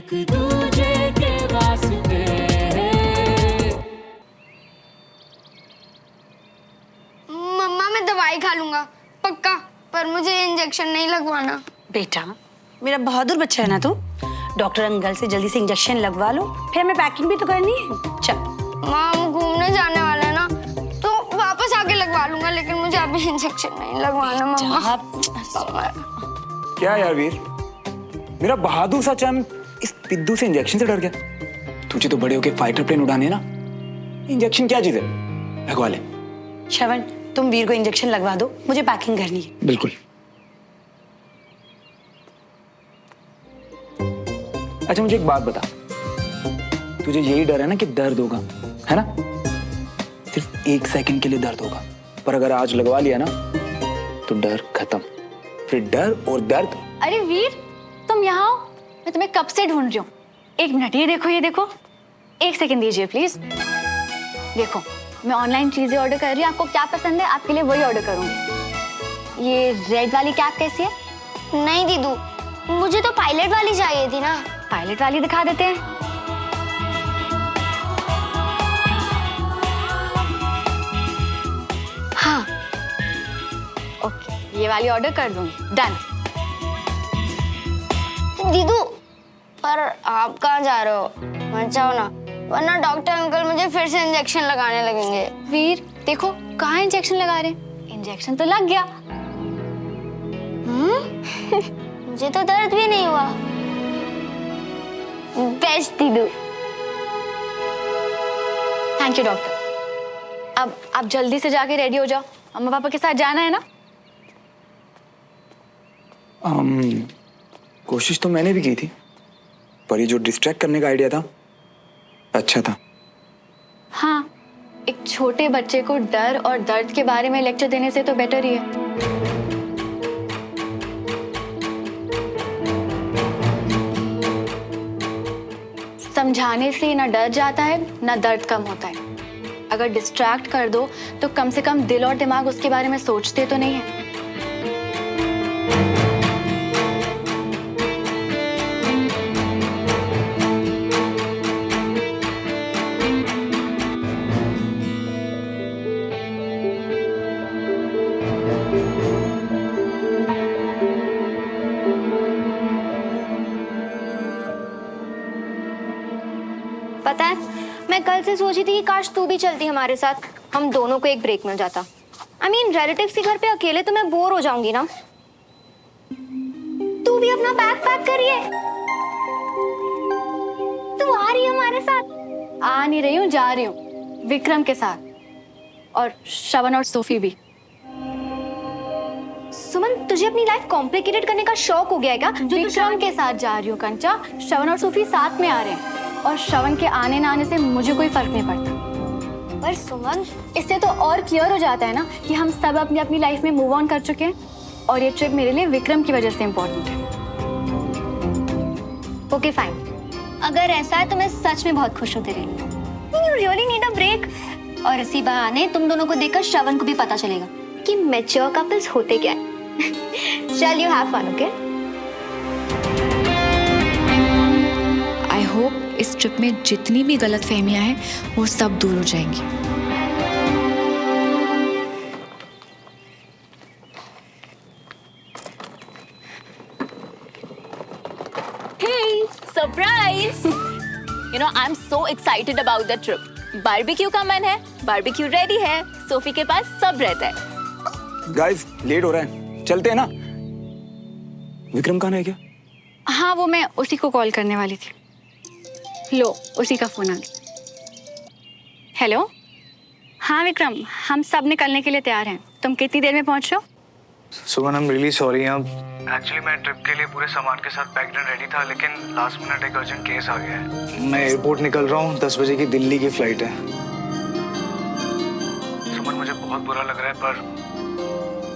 एक दूजे के वास्ते। मम्मा मैं दवाई खा लूंगा पक्का, पर मुझे इंजेक्शन नहीं लगवाना। बेटा मेरा बहादुर बच्चा है ना तू। डॉक्टर अंकल से जल्दी से इंजेक्शन लगवा लो, फिर हमें पैकिंग भी तो करनी है। चल माँ हम घूमने जाने वाले हैं ना, तो वापस आके लगवा लूंगा, लेकिन मुझे अभी इंजेक्शन नहीं लगवाना मम्मा। क्या यार वीर, मेरा बहादुर सा चैन इस पिद्दू से इंजेक्शन से डर गया। तुझे तो बड़े होके फाइटर प्लेन उड़ाने ना, इंजेक्शन क्या चीज है, लगवा ले। श्रवण तुम वीर को इंजेक्शन लगवा दो, मुझे पैकिंग करनी है। बिल्कुल। अच्छा मुझे एक बात बता, तुझे यही डर है ना कि दर्द होगा, है ना? सिर्फ 1 सेकंड के लिए दर्द होगा, पर अगर आज लगवा लिया ना तो डर खत्म। फिर डर और दर्द। अरे वीर तुम यहाँ आओ, मैं तुम्हें कब से ढूंढ रही हूँ। 1 मिनट, ये देखो ये देखो। 1 सेकंड दीजिए प्लीज। देखो मैं ऑनलाइन चीजें ऑर्डर कर रही हूँ, आपको क्या पसंद है आपके लिए वही ऑर्डर करूँगी। ये रेड वाली कैप कैसी है? नहीं दीदू, मुझे तो पायलट वाली चाहिए थी ना। पायलट वाली दिखा देते हैं। हाँ ओके, ये वाली ऑर्डर कर दूंगी। डन। दीदू पर आप कहाँ जा रहे हो, मत जाओ ना, वरना डॉक्टर अंकल मुझे फिर से इंजेक्शन लगाने लगेंगे। वीर देखो कहाँ इंजेक्शन लगा रहे हैं, इंजेक्शन तो लग गया। मुझे तो दर्द भी नहीं हुआ। बेस्ट दीदू। Thank you doctor. अब आप जल्दी से जाके रेडी हो जाओ, अम्मा पापा के साथ जाना है ना। कोशिश तो मैंने भी की थी, पर ये जो डिस्ट्रैक्ट करने का आइडिया था अच्छा था। हाँ, एक छोटे बच्चे को डर और दर्द के बारे में लेक्चर देने से तो बेटर ही है। समझाने से ना डर जाता है ना दर्द कम होता है। अगर डिस्ट्रैक्ट कर दो तो कम से कम दिल और दिमाग उसके बारे में सोचते तो नहीं है। पता है मैं कल से सोची थी कि काश तू भी चलती हमारे साथ, हम दोनों को एक ब्रेक मिल जाता। आई मीन रिलेटिव्स के घर पे अकेले तो मैं बोर हो जाऊंगी ना। तू भी अपना बैग पैक करिए, तू आ रही है हमारे साथ। आ नहीं रही हूँ, जा रही हूँ विक्रम के साथ, और श्रवण और सोफी भी। सुमन तुझे अपनी लाइफ कॉम्प्लिकेटेड करने का शौक हो गया है क्या? विक्रम के साथ जा रही हूँ कंचा, श्रवण और सोफी साथ में आ रहे हैं, और श्रवण के आने ना आने से मुझे कोई फर्क नहीं पड़ता। पर सुमन इससे तो और क्लियर हो जाता है ना कि हम सब अपनी अपनी लाइफ में मूव ऑन कर चुके हैं, और ये ट्रिप मेरे लिए विक्रम की वजह से इम्पोर्टेंट है। ओके फाइन, अगर ऐसा है तो मैं सच में बहुत खुश हूँ तेरे लिए। You really need a break, और इसी बहाने तुम दोनों को देखकर श्रवण को भी पता चलेगा कि मैच्योर कपल्स होते क्या है। चल you have fun, okay? I hope इस ट्रिप में जितनी भी गलतफहमियां हैं वो सब दूर हो जाएंगी। Hey, surprise! You know, I'm so excited about the trip. Barbecue का मन है, बारबेक्यू रेडी है, सोफी के पास सब रहता है। गाइस लेट हो रहा है, चलते हैं ना। विक्रम कहाँ है क्या? हाँ वो मैं उसी को कॉल करने वाली थी। लो उसी का फोन आ गया। हेलो, हाँ विक्रम, हम सब निकलने के लिए तैयार हैं। तुम कितनी देर में पहुंच रहे हो? सुमन, I'm really sorry। एक्चुअली मैं ट्रिप के लिए पूरे सामान के साथ पैक्ड एंड रेडी था, लेकिन लास्ट मिनट एक अर्जेंट केस आ गया है। मैं एयरपोर्ट निकल रहा हूँ, 10 बजे की दिल्ली की फ्लाइट है। सुमन मुझे बहुत बुरा लग रहा है, पर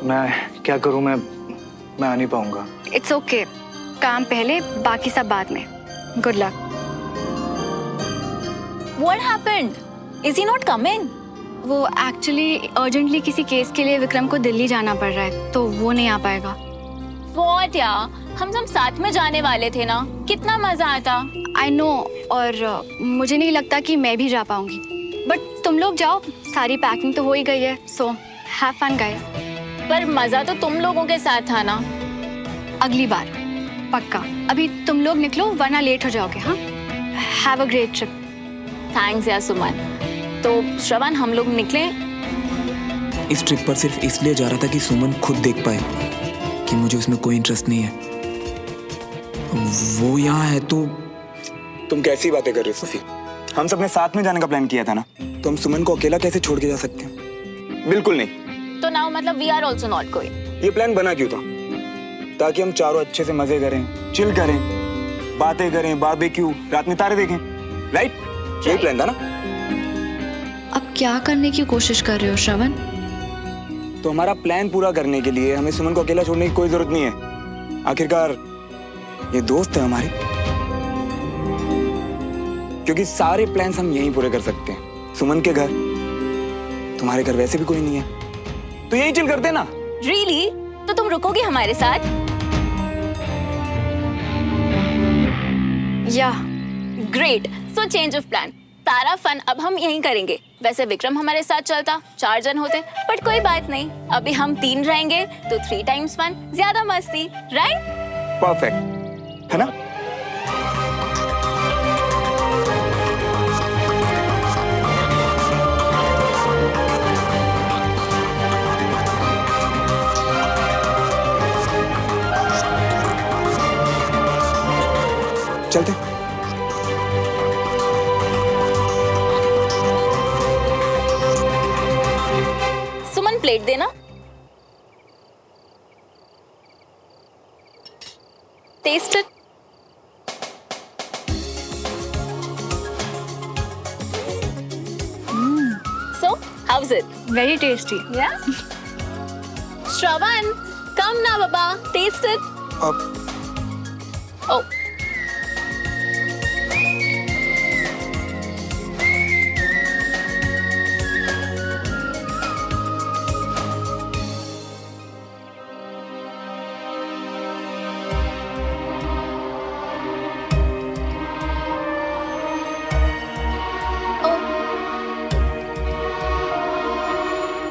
मैं क्या करूँ, मैं आ नहीं पाऊंगा। इट्स ओके, काम पहले बाकी सब बाद में। Good luck. What happened? Is he not coming? वो एक्चुअली अर्जेंटली किसी केस के लिए विक्रम को दिल्ली जाना पड़ रहा है, तो वो नहीं आ पाएगा। What यार? हम सब साथ में जाने वाले थे ना, कितना मजा आता। आई नो, और मुझे नहीं लगता कि मैं भी जा पाऊंगी, बट तुम लोग जाओ, सारी पैकिंग तो हो ही गई है, सो हैव फन गाइस। पर मजा तो तुम लोगों के साथ था ना। अगली बार पक्का। अभी तुम लोग निकलो वरना लेट हो जाओगे। हाँ, have a great trip. Thanks यार सुमन। तो श्रवण, हम लोग निकले। इस ट्रिप पर सिर्फ इसलिए जा रहा था कि सुमन खुद देख पाए कि मुझे उसमें कोई इंटरेस्ट नहीं है। वो यहाँ है तो तुम कैसी बातें कर रहे हो सोफी? हम सबने साथ में जाने का प्लान किया था ना, तो हम सुमन को अकेला कैसे छोड़ के जा सकते हैं? बिल्कुल नहीं। तो नाउ मतलब we are also not going. ये प्लान बना क्यों था? ताकि हम चारों अच्छे से मजे करें, चिल करें, बातें करें, बारबेक्यू, रात में तारे देखें, राइट? यही प्लान था ना। अब क्या करने की कोशिश कर रहे हो श्रवण? तो हमारा प्लान पूरा करने के लिए हमें सुमन को अकेला छोड़ने की कोई जरूरत नहीं है। आखिरकार ये दोस्त है हमारे, क्योंकि सारे प्लान्स हम यहीं पूरे कर सकते हैं। सुमन के घर, तुम्हारे घर वैसे भी कोई नहीं है, तो यही चिल करते हैं ना। रियली? तो तुम रुकोगे हमारे साथ? या great. So change of plan. सारा फन अब हम यहीं करेंगे। वैसे विक्रम हमारे साथ चलता, 4 जन होते, बट कोई बात नहीं, अभी हम 3 रहेंगे तो 3 टाइम्स फन, ज्यादा मस्ती, राइट? परफेक्ट है ना? चलते। सुमन, प्लेट देना। Taste it. So, how's it? Very tasty. Yeah? Shravan, come now, Baba. Taste it. अब Oh.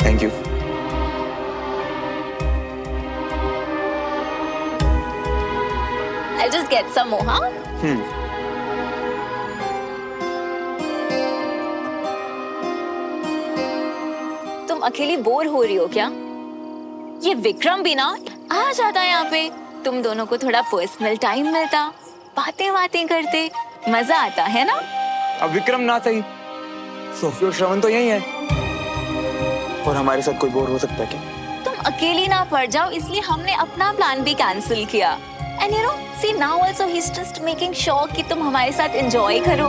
Thank you. I'll just get some more, huh? तुम अकेली बोर हो रही हो क्या? ये विक्रम भी ना आ जाता है यहाँ पे, तुम दोनों को थोड़ा पर्सनल टाइम मिलता, बातें करते, मजा आता है ना? अब विक्रम ना सही, सोफी और श्रवण तो यही है, और हमारे साथ कोई बोर हो सकता है क्या? तुम अकेली ना पड़ जाओ, इसलिए हमने अपना प्लान भी कैंसिल किया। And you know, see now also he is just making sure कि तुम हमारे साथ एंजॉय करो।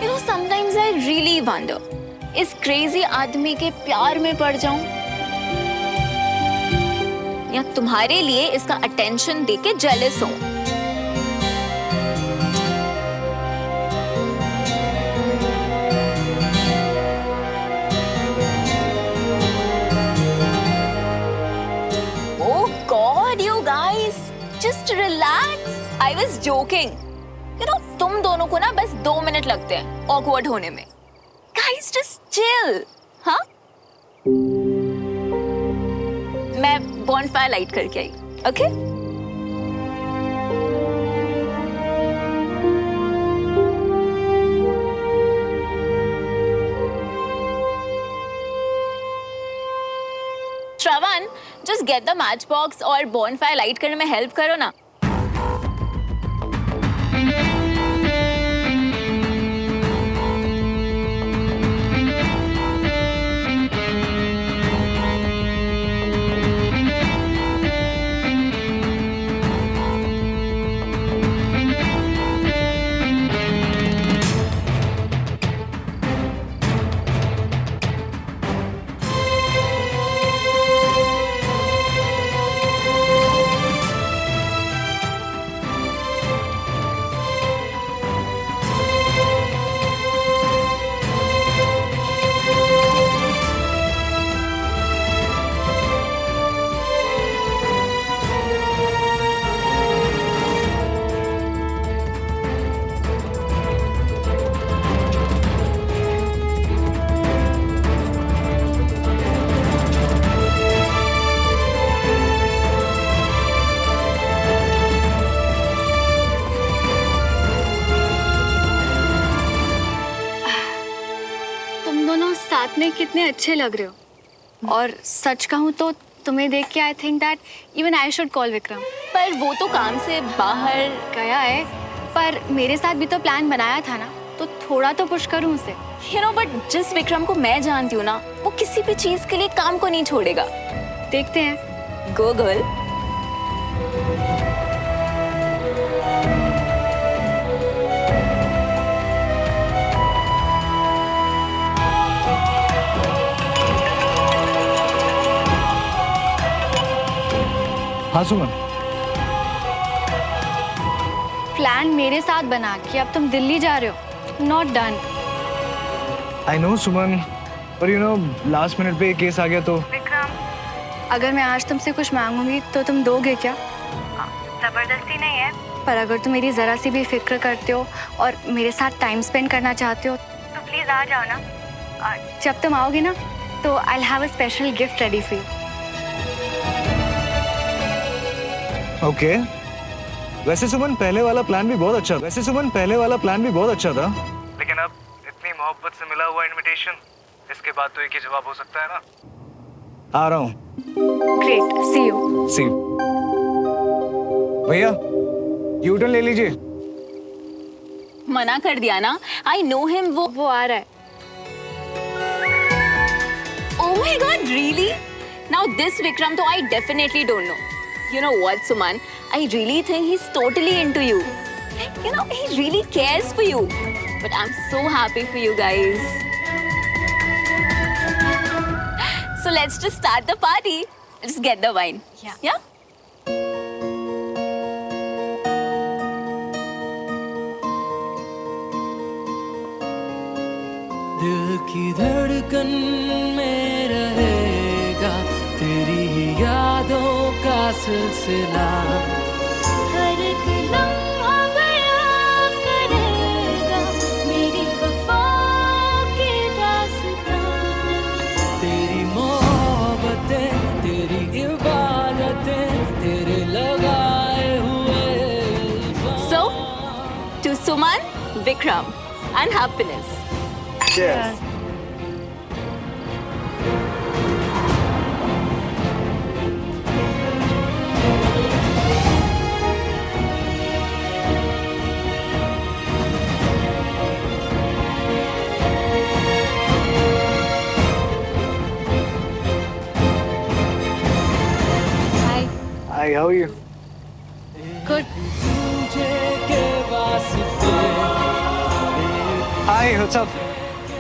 You know, sometimes I really wonder, इस क्रेजी आदमी के प्यार में पड़ जाऊं या तुम्हारे लिए इसका अटेंशन देके जेलस हूं। Just relax. I was joking. You know, तुम दोनों को ना बस 2 मिनट लगते हैं awkward होने में. Guys, just chill. हाँ? मैं bonfire light करके आई. Okay? Shravan, just get the matchbox और bonfire light करने में help करो ना. तुम्हें कितने अच्छे लग रहे हो। और सच कहूँ तो तुम्हें देख के I think that even I should call Vikram. पर वो तो काम से बाहर गया है, पर मेरे साथ भी तो प्लान बनाया था ना, तो थोड़ा तो पुश करूँ उसे। यू नो, बट जिस विक्रम को मैं जानती हूँ ना, वो किसी भी चीज के लिए काम को नहीं छोड़ेगा। देखते हैं। गो गर्ल। हाँ सुमन, प्लान मेरे साथ बना के अब तुम दिल्ली जा रहे हो, नॉट डन। आई नो सुमन, पर यू नो लास्ट मिनट पे केस आ गया तो। अगर मैं आज तुमसे कुछ मांगूंगी तो तुम दोगे क्या? जबरदस्ती नहीं है, पर अगर तुम मेरी जरा सी भी फिक्र करते हो और मेरे साथ टाइम स्पेंड करना चाहते हो तो प्लीज आ जाओ ना। और जब तुम आओगे ना तो I have a special gift ready for you. Okay. वैसे सुमन पहले वाला प्लान भी बहुत अच्छा था। लेकिन अब इतनी मोहब्बत से मिला हुआ इनविटेशन, इसके बाद तो एक ही जवाब हो सकता है ना। आ रहा हूँ। Great, C you. सी भैया, यू टर्न ले लीजिए। मना कर दिया ना। I know him. वो आ रहा है। Oh my God, really? Now this Vikram, though I definitely don't know. You know what, Suman? I really think he's totally into you. You know, he really cares for you. But I'm so happy for you guys. So let's just start the party. Just get the wine. Yeah? दिल की धड़कन में रहेगा तेरी ही यादों का सिलसिला। हर एक लम्हा बयां करेगा मेरी वफा की दास्तां। तेरी मोहब्बतें, तेरी इबादतें, तेरे लगाए हुए इल्जाम। So, to Suman, Vikram, and happiness. Cheers. Hi, how are you? Good. तुझे के वास्ते Hi, what's up?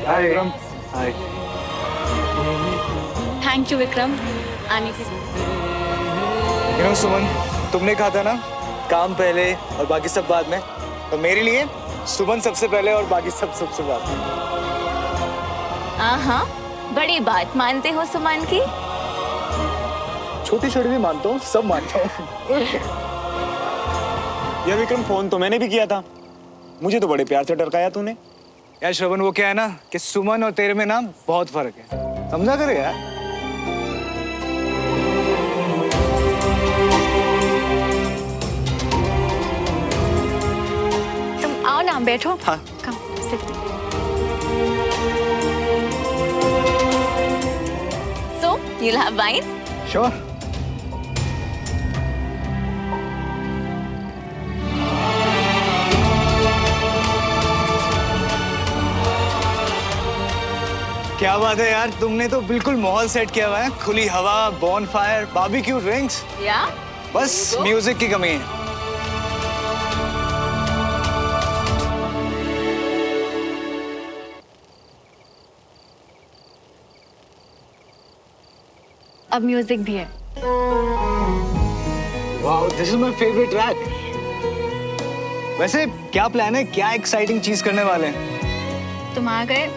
Hi, Vikram. Hi. Thank you Vikram आने के लिए। You know, सुमन, तुमने कहा था ना काम पहले और बाकी सब बाद में, तो मेरे लिए सुमन सबसे पहले और बाकी सब सबसे बाद में। हाँ, बड़ी बात मानते हो सुमन की। छोटी छोटी भी मानता हूँ, सब मानता हूँ। ये विक्रम, फोन तो मैंने भी किया था, मुझे तो बड़े प्यार से टरकाया तूने। यार श्रवण, वो क्या है ना कि सुमन और तेरे में ना बहुत फर्क है, समझा कर यार। तुम आओ ना, बैठो। हाँ। Come sit. So, you'll have wine? Sure. क्या बात है यार, तुमने तो बिल्कुल माहौल सेट किया हुआ है। खुली हवा, बॉनफायर, बारबेक्यू ड्रिंक्स, Yeah? बस म्यूजिक की कमी है। अब म्यूजिक भी है। Wow, this is my favourite track. वैसे क्या प्लान है, क्या एक्साइटिंग चीज करने वाले हैं? तुम आ गए,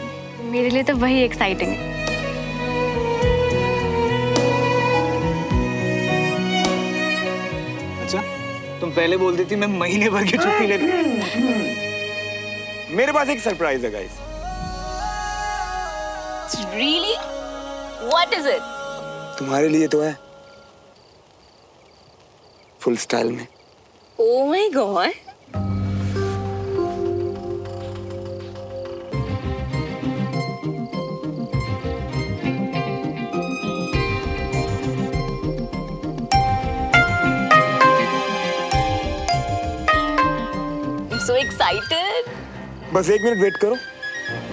मेरे लिए तो वही एक्साइटिंग है। अच्छा, तुम पहले बोल देती मैं महीने भर की छुट्टी लेती। मेरे पास एक सरप्राइज है guys. Really? What is it? तुम्हारे लिए तो है, फुल स्टाइल में। Oh my God. so excited. बस 1 मिनट वेट करो,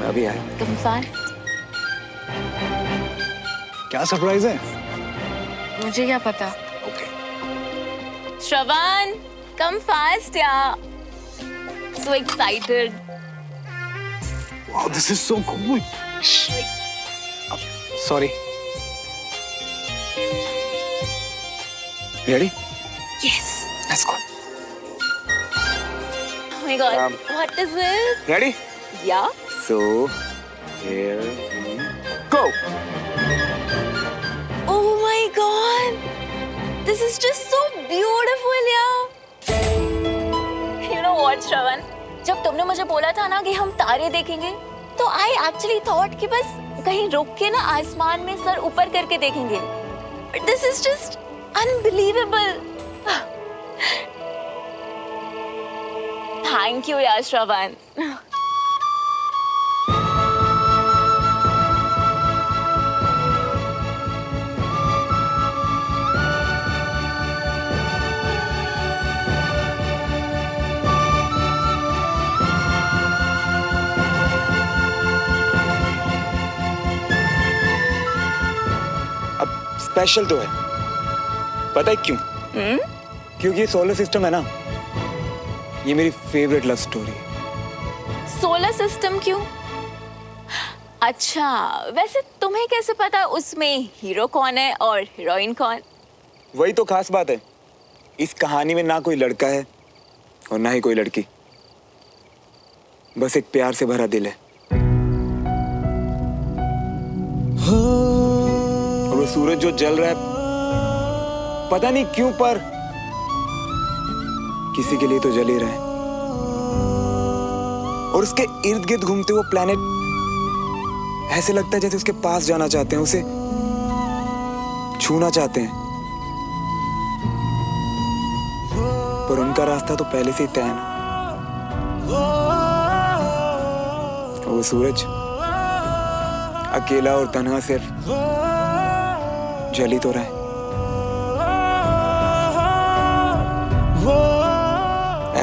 मैं अभी आया। Come fast. क्या सरप्राइज है? मुझे क्या पता। Shravan, come fast, yeah. So excited. Wow, this is so cool. Sorry. Ready? Yes. Let's go. Oh my God. What is it? Ready? Yeah. So, here we go. Oh my God. This is just so beautiful, yeah. You know what, Shravan? जब तुमने मुझे बोला था ना कि हम तारे देखेंगे, तो I actually thought कि बस कहीं रुक के ना आसमान में सर ऊपर करके देखेंगे. But this is just unbelievable. Thank you, यार Shravan. अब स्पेशल तो है, पता है क्यों? क्योंकि ये सोलर सिस्टम है ना, ये मेरी फेवरेट लव स्टोरी है। सोलर सिस्टम क्यों? अच्छा, वैसे तुम्हें कैसे पता उसमें हीरो कौन है और हीरोइन कौन? वही तो खास बात है, इस कहानी में ना कोई लड़का है और ना ही कोई लड़की, बस एक प्यार से भरा दिल है। और वो सूरज जो जल रहा है, पता नहीं क्यों पर किसी के लिए तो जल ही रहा है। और उसके इर्द गिर्द घूमते हुए प्लैनेट ऐसे लगता है जैसे उसके पास जाना चाहते हैं, उसे छूना चाहते हैं, पर उनका रास्ता तो पहले से ही तय है ना। वो सूरज अकेला और तन्हा सिर्फ जल ही तो रहा है।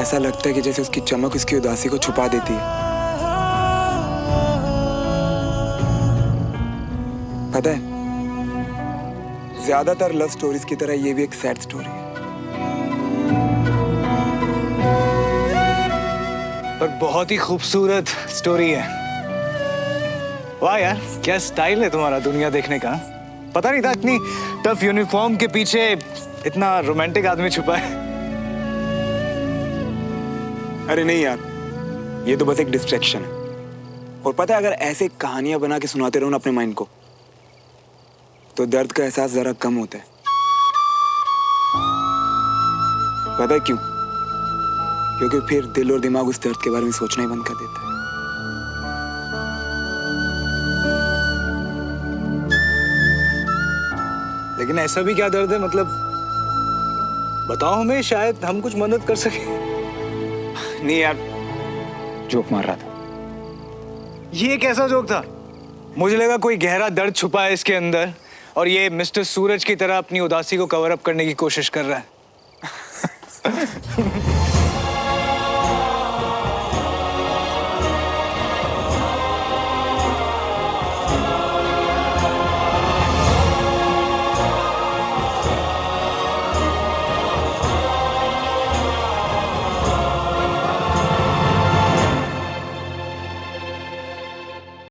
ऐसा लगता है कि जैसे उसकी चमक उसकी उदासी को छुपा देती है। पता है, ज्यादातर लव स्टोरीज की तरह ये भी एक सैड स्टोरी है। पर बहुत ही खूबसूरत स्टोरी है। वाह यार, क्या स्टाइल है तुम्हारा दुनिया देखने का। पता नहीं था इतनी टफ यूनिफॉर्म के पीछे इतना रोमांटिक आदमी छुपा है। अरे नहीं यार, ये तो बस एक डिस्ट्रैक्शन है। और पता है, अगर ऐसे कहानियां बना के सुनाते रहो ना अपने माइंड को, तो दर्द का एहसास जरा कम होता है। पता है क्यों? क्योंकि फिर दिल और दिमाग उस दर्द के बारे में सोचना ही बंद कर देता है। लेकिन ऐसा भी क्या दर्द है, मतलब बताओ हमें, शायद हम कुछ मदद कर सके। नहीं यार, जोक मार रहा था। ये कैसा जोक था? मुझे लगा कोई गहरा दर्द छुपा है इसके अंदर और ये मिस्टर सूरज की तरह अपनी उदासी को कवर अप करने की कोशिश कर रहा है।